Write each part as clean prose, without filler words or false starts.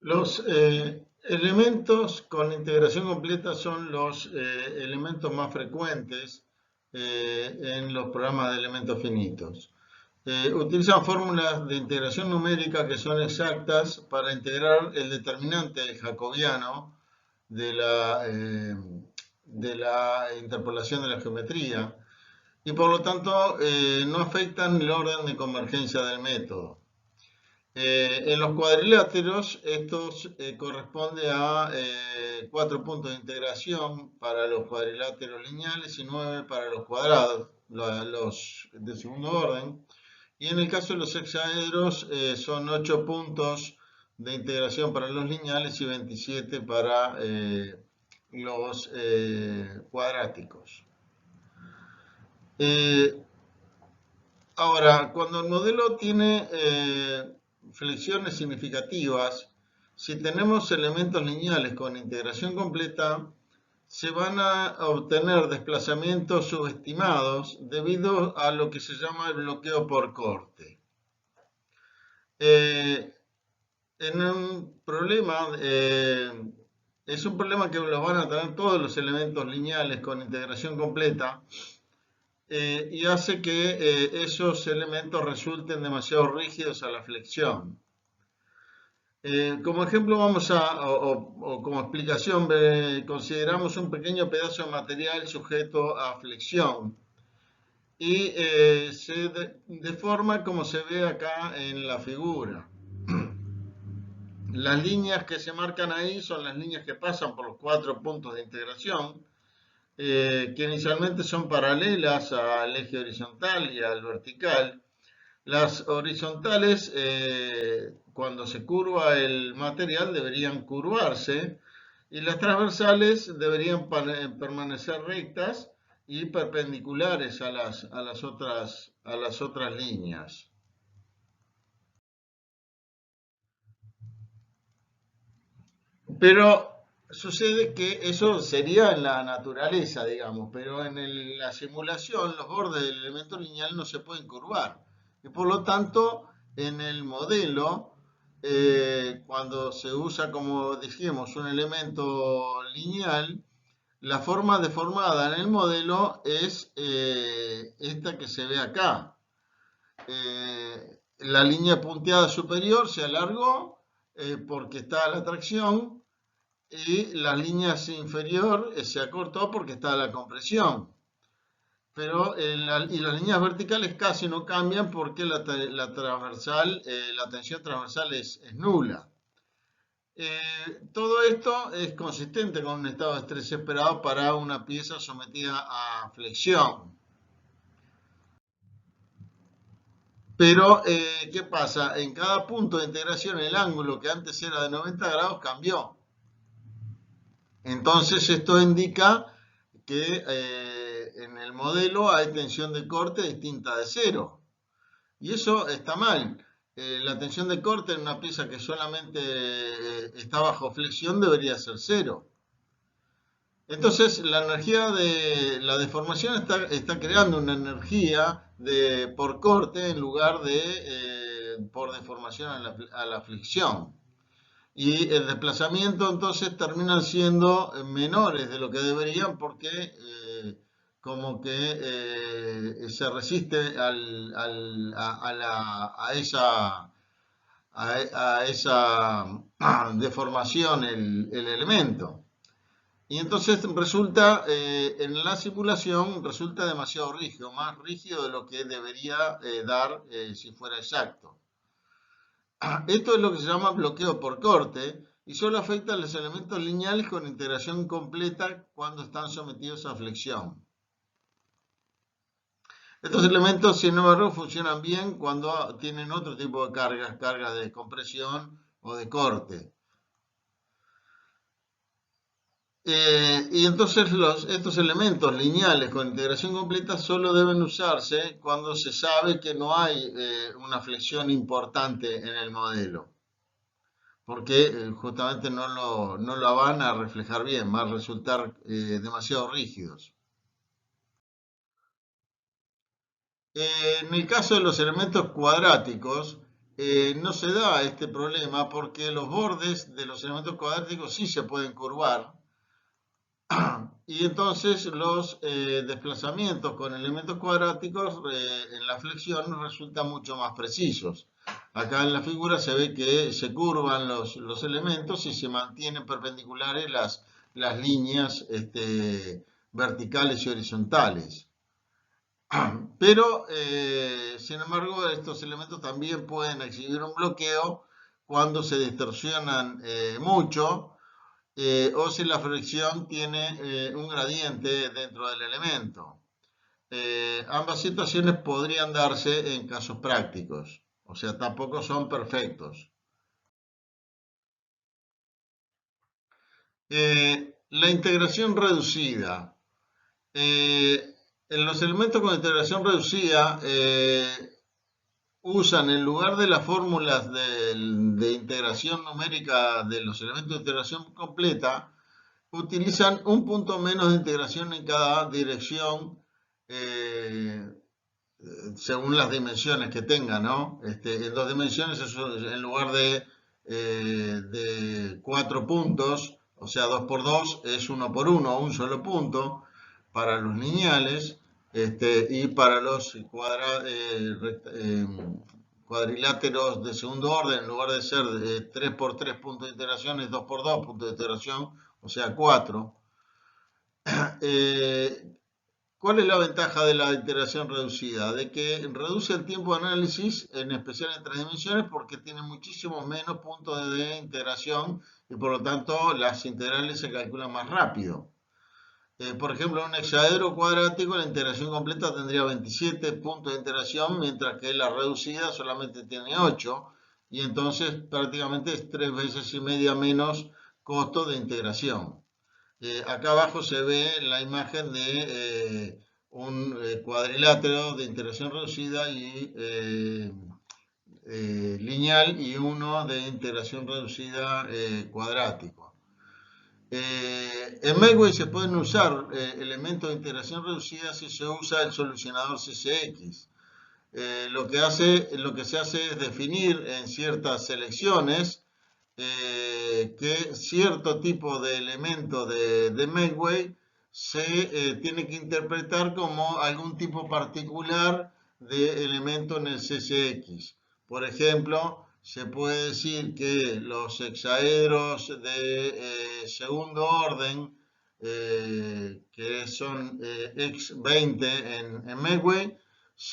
Los elementos con integración completa son los elementos más frecuentes en los programas de elementos finitos. Utilizan fórmulas de integración numérica que son exactas para integrar el determinante jacobiano de la interpolación de la geometría y por lo tanto no afectan el orden de convergencia del método. En los cuadriláteros, estos corresponde a 4 puntos de integración para los cuadriláteros lineales y 9 para los cuadrados, los de segundo orden. Y en el caso de los hexaedros, son 8 puntos de integración para los lineales y 27 para los cuadráticos. Ahora, cuando el modelo tiene flexiones significativas, si tenemos elementos lineales con integración completa, se van a obtener desplazamientos subestimados debido a lo que se llama el bloqueo por corte. En un problema, es un problema que lo van a tener todos los elementos lineales con integración completa, y hace que esos elementos resulten demasiado rígidos a la flexión. Como ejemplo o como explicación, consideramos un pequeño pedazo de material sujeto a flexión y se deforma como se ve acá en la figura. Las líneas que se marcan ahí son las líneas que pasan por los 4 puntos de integración, que inicialmente son paralelas al eje horizontal y al vertical. Las horizontales, cuando se curva el material, deberían curvarse y las transversales deberían permanecer rectas y perpendiculares a las otras líneas. Pero sucede que eso sería en la naturaleza, digamos, pero en la simulación los bordes del elemento lineal no se pueden curvar. Y por lo tanto, en el modelo, cuando se usa, como dijimos, un elemento lineal, la forma deformada en el modelo es esta que se ve acá. La línea punteada superior se alargó porque está la tracción, y la línea inferior se acortó porque está la compresión. Pero y las líneas verticales casi no cambian porque la tensión transversal es nula. Todo esto es consistente con un estado de estrés esperado para una pieza sometida a flexión. Pero, ¿qué pasa? En cada punto de integración el ángulo que antes era de 90 grados cambió. Entonces esto indica que en el modelo hay tensión de corte distinta de cero. Y eso está mal. La tensión de corte en una pieza que solamente está bajo flexión debería ser cero. Entonces la energía de la deformación está creando una energía por corte en lugar de por deformación a la flexión. Y el desplazamiento entonces terminan siendo menores de lo que deberían porque como que se resiste a esa deformación el elemento. Y entonces resulta, en la simulación, resulta demasiado rígido, más rígido de lo que debería dar si fuera exacto. Esto es lo que se llama bloqueo por corte y solo afecta a los elementos lineales con integración completa cuando están sometidos a flexión. Estos elementos, sin embargo, funcionan bien cuando tienen otro tipo de cargas de compresión o de corte. Y entonces estos elementos lineales con integración completa solo deben usarse cuando se sabe que no hay una flexión importante en el modelo, porque justamente no la van a reflejar bien, van a resultar demasiado rígidos. En el caso de los elementos cuadráticos, no se da este problema porque los bordes de los elementos cuadráticos sí se pueden curvar y entonces los desplazamientos con elementos cuadráticos en la flexión resultan mucho más precisos. Acá en la figura se ve que se curvan los elementos y se mantienen perpendiculares las líneas verticales y horizontales. Pero, sin embargo, estos elementos también pueden exhibir un bloqueo cuando se distorsionan mucho o si la fricción tiene un gradiente dentro del elemento. Ambas situaciones podrían darse en casos prácticos, o sea, tampoco son perfectos. La integración reducida. En los elementos con integración reducida usan en lugar de las fórmulas de integración numérica de los elementos de integración completa, utilizan un punto menos de integración en cada dirección eh, según las dimensiones que tenga, ¿no? En dos dimensiones, eso, en lugar de 4 puntos, o sea, 2 por 2 es 1 por 1, un solo punto para los lineales, y para los cuadriláteros de segundo orden, en lugar de ser 3 por 3 puntos de iteración, es 2 por 2 puntos de iteración, o sea, 4. Eh, ¿Cuál es la ventaja de la iteración reducida? De que reduce el tiempo de análisis, en especial en tres dimensiones, porque tiene muchísimos menos puntos de integración y por lo tanto las integrales se calculan más rápido. Por ejemplo, en un hexaedro cuadrático la integración completa tendría 27 puntos de integración, mientras que la reducida solamente tiene 8, y entonces prácticamente es 3 veces y media menos costo de integración. Acá abajo se ve la imagen de un cuadrilátero de integración reducida y lineal y uno de integración reducida cuadrático. En Medway se pueden usar elementos de integración reducida si se usa el solucionador CCX. Lo que se hace es definir en ciertas selecciones que cierto tipo de elemento de Medway se tiene que interpretar como algún tipo particular de elemento en el CCX. Por ejemplo, se puede decir que los hexaedros de segundo orden, que son X20 en Medway,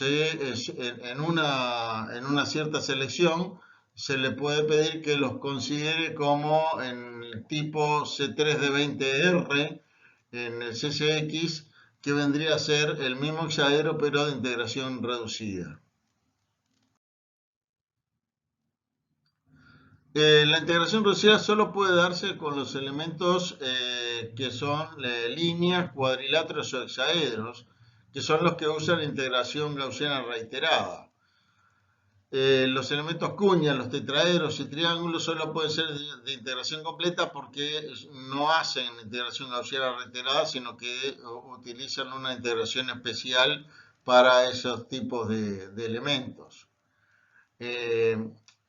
en una cierta selección se le puede pedir que los considere como en el tipo C3 de 20R en el CCX, que vendría a ser el mismo hexaedro pero de integración reducida. La integración reducida solo puede darse con los elementos que son líneas, cuadriláteros o hexaedros, que son los que usan integración gaussiana reiterada. Los elementos cuña, los tetraedros y triángulos solo pueden ser de integración completa porque no hacen integración gaussiana reiterada, sino que utilizan una integración especial para esos tipos de elementos.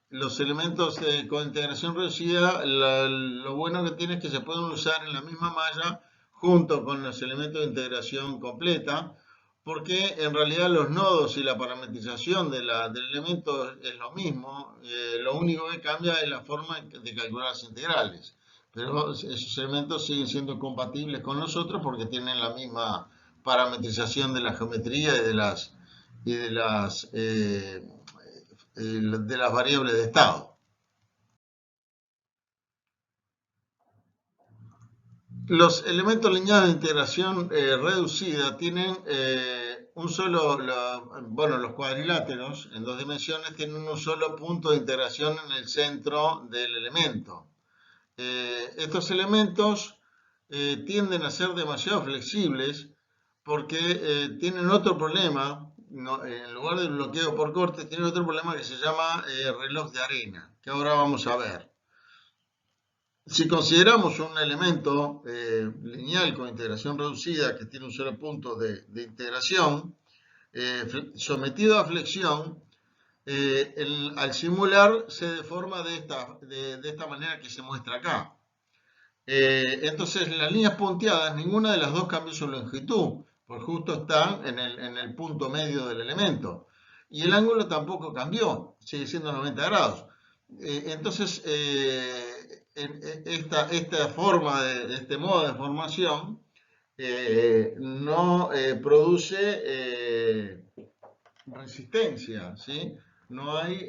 Los elementos con integración reducida, lo bueno que tiene es que se pueden usar en la misma malla junto con los elementos de integración completa, porque en realidad los nodos y la parametrización del elemento es lo mismo, lo único que cambia es la forma de calcular las integrales, pero esos elementos siguen siendo compatibles con los otros porque tienen la misma parametrización de la geometría y de las variables de estado. Los elementos lineales de integración reducida tienen bueno, los cuadriláteros en dos dimensiones tienen un solo punto de integración en el centro del elemento. Estos elementos tienden a ser demasiado flexibles porque tienen otro problema, en lugar del bloqueo por corte, tienen otro problema que se llama reloj de arena, que ahora vamos a ver. Si consideramos un elemento lineal con integración reducida que tiene un solo punto de integración, sometido a flexión, al simular se deforma de esta manera que se muestra acá. Entonces, las líneas punteadas, ninguna de las dos cambió su longitud, pues justo están en el punto medio del elemento. Y el ángulo tampoco cambió, sigue siendo 90 grados. Entonces, esta forma, este modo de formación, no produce resistencia, ¿sí? No hay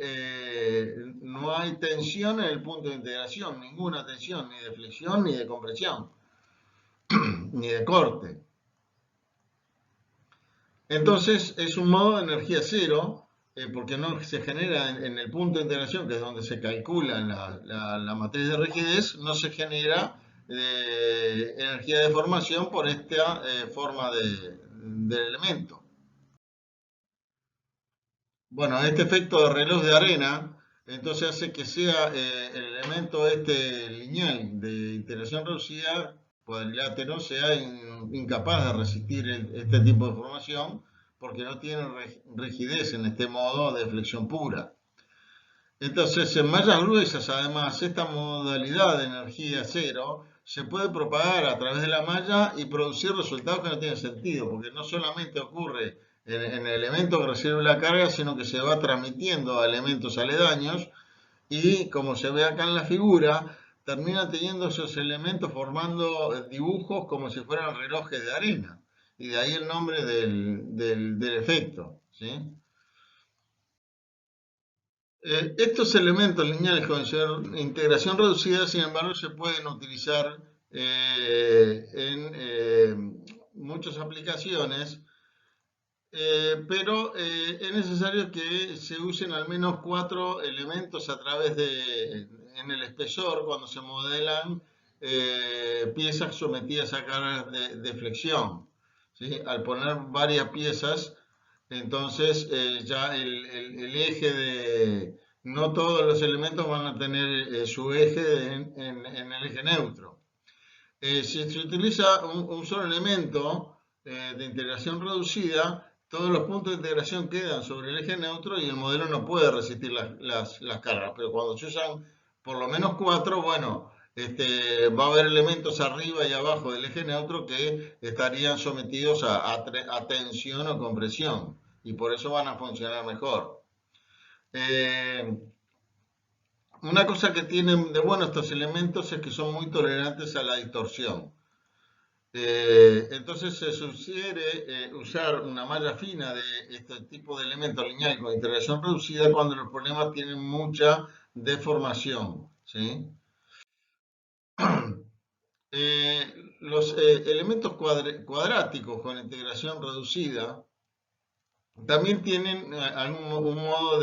tensión en el punto de integración, ninguna tensión, ni de flexión, ni de compresión, ni de corte. Entonces es un modo de energía cero, porque no se genera en el punto de integración, que es donde se calcula la matriz de rigidez, no se genera energía de formación por esta forma del elemento. Bueno, este efecto de reloj de arena, entonces hace que sea el elemento este lineal de integración reducida, cuadrilátero, sea incapaz de resistir este tipo de formación porque no tiene rigidez en este modo de flexión pura. Entonces, en mallas gruesas, además, esta modalidad de energía cero se puede propagar a través de la malla y producir resultados que no tienen sentido, porque no solamente ocurre en el elemento que recibe la carga, sino que se va transmitiendo a elementos aledaños y, como se ve acá en la figura, termina teniendo esos elementos formando dibujos como si fueran relojes de arena. Y de ahí el nombre del efecto, ¿sí? Estos elementos lineales con integración reducida, sin embargo, se pueden utilizar en muchas aplicaciones, pero es necesario que se usen al menos 4 elementos en el espesor cuando se modelan piezas sometidas a cargas de flexión, ¿sí? Al poner varias piezas, entonces ya el eje no todos los elementos van a tener su eje en el eje neutro. Si se utiliza un solo elemento de integración reducida, todos los puntos de integración quedan sobre el eje neutro y el modelo no puede resistir las cargas. Pero cuando se usan por lo menos 4, bueno, va a haber elementos arriba y abajo del eje neutro que estarían sometidos a tensión o compresión y por eso van a funcionar mejor. Una cosa que tienen de bueno estos elementos es que son muy tolerantes a la distorsión. Entonces se sugiere usar una malla fina de este tipo de elementos lineales con integración reducida cuando los problemas tienen mucha deformación, ¿sí? Los elementos cuadráticos con integración reducida también tienen un modo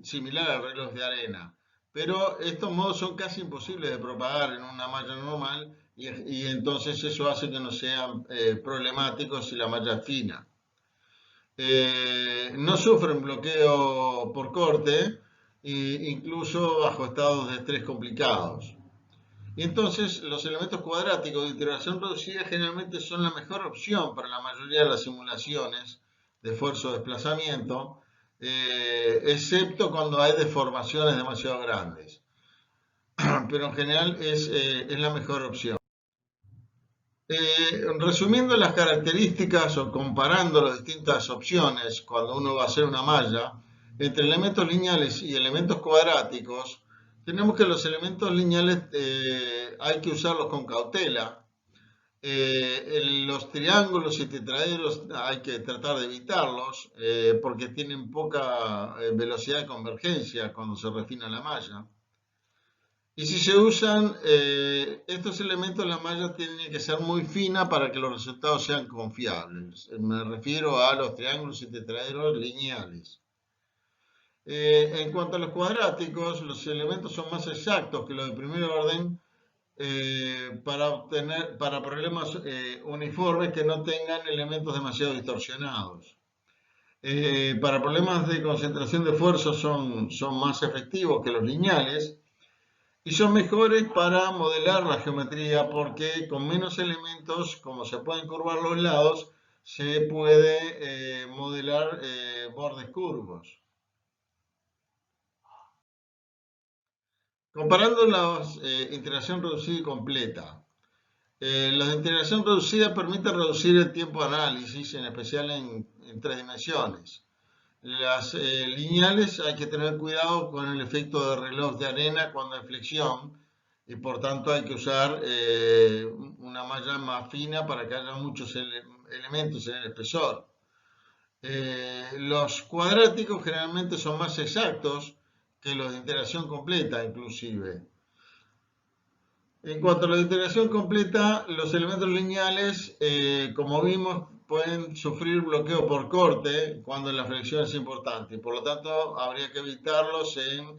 similar al reloj de arena, pero estos modos son casi imposibles de propagar en una malla normal y entonces eso hace que no sean problemáticos si la malla es fina. No sufren bloqueo por corte, incluso bajo estados de estrés complicados. Y entonces los elementos cuadráticos de integración reducida generalmente son la mejor opción para la mayoría de las simulaciones de esfuerzo de desplazamiento, excepto cuando hay deformaciones demasiado grandes. Pero en general es la mejor opción. Resumiendo las características o comparando las distintas opciones cuando uno va a hacer una malla, entre elementos lineales y elementos cuadráticos, tenemos que los elementos lineales hay que usarlos con cautela. Los triángulos y tetraedros hay que tratar de evitarlos porque tienen poca velocidad de convergencia cuando se refina la malla. Y si se usan estos elementos, la malla tiene que ser muy fina para que los resultados sean confiables. Me refiero a los triángulos y tetraedros lineales. En cuanto a los cuadráticos, los elementos son más exactos que los de primer orden para problemas uniformes que no tengan elementos demasiado distorsionados. Para problemas de concentración de esfuerzo son más efectivos que los lineales y son mejores para modelar la geometría porque con menos elementos, como se pueden curvar los lados, se puede modelar bordes curvos. Comparando las integración reducida y completa. La integración reducida permite reducir el tiempo de análisis, en especial en tres dimensiones. Las lineales hay que tener cuidado con el efecto de reloj de arena cuando hay flexión y por tanto hay que usar una malla más fina para que haya muchos elementos en el espesor. Los cuadráticos generalmente son más exactos que los de integración completa inclusive. En cuanto a la integración completa, los elementos lineales, como vimos, pueden sufrir bloqueo por corte cuando la flexión es importante. Y por lo tanto, habría que evitarlos en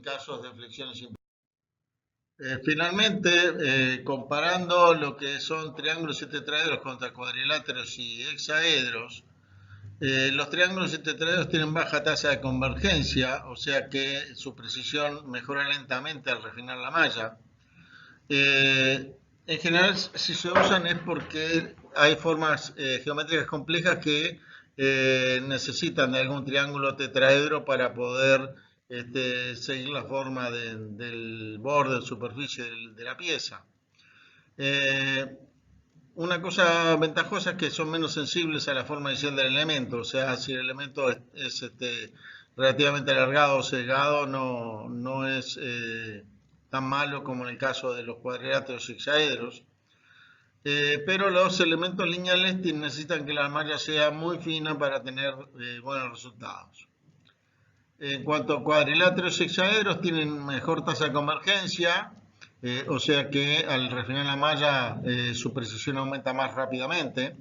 casos de flexiones importantes. Finalmente, comparando lo que son triángulos y tetraedros contra cuadriláteros y hexaedros, los triángulos y tetraedros tienen baja tasa de convergencia, o sea que su precisión mejora lentamente al refinar la malla. En general, si se usan es porque hay formas geométricas complejas que necesitan de algún triángulo tetraedro para poder seguir la forma del borde o superficie de la pieza. Una cosa ventajosa es que son menos sensibles a la forma inicial del elemento, o sea, si el elemento es relativamente alargado o sesgado, no es tan malo como en el caso de los cuadriláteros y hexaedros. Pero los elementos lineales necesitan que la malla sea muy fina para tener buenos resultados. En cuanto a cuadriláteros y hexaedros, tienen mejor tasa de convergencia, o sea que al refinar la malla su precisión aumenta más rápidamente.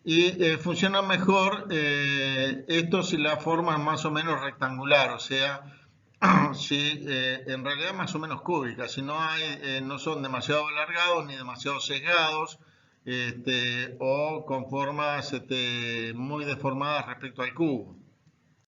Y funciona mejor esto si la forma es más o menos rectangular, o sea, si en realidad más o menos cúbica, si no son demasiado alargados ni demasiado sesgados, o con formas muy deformadas respecto al cubo.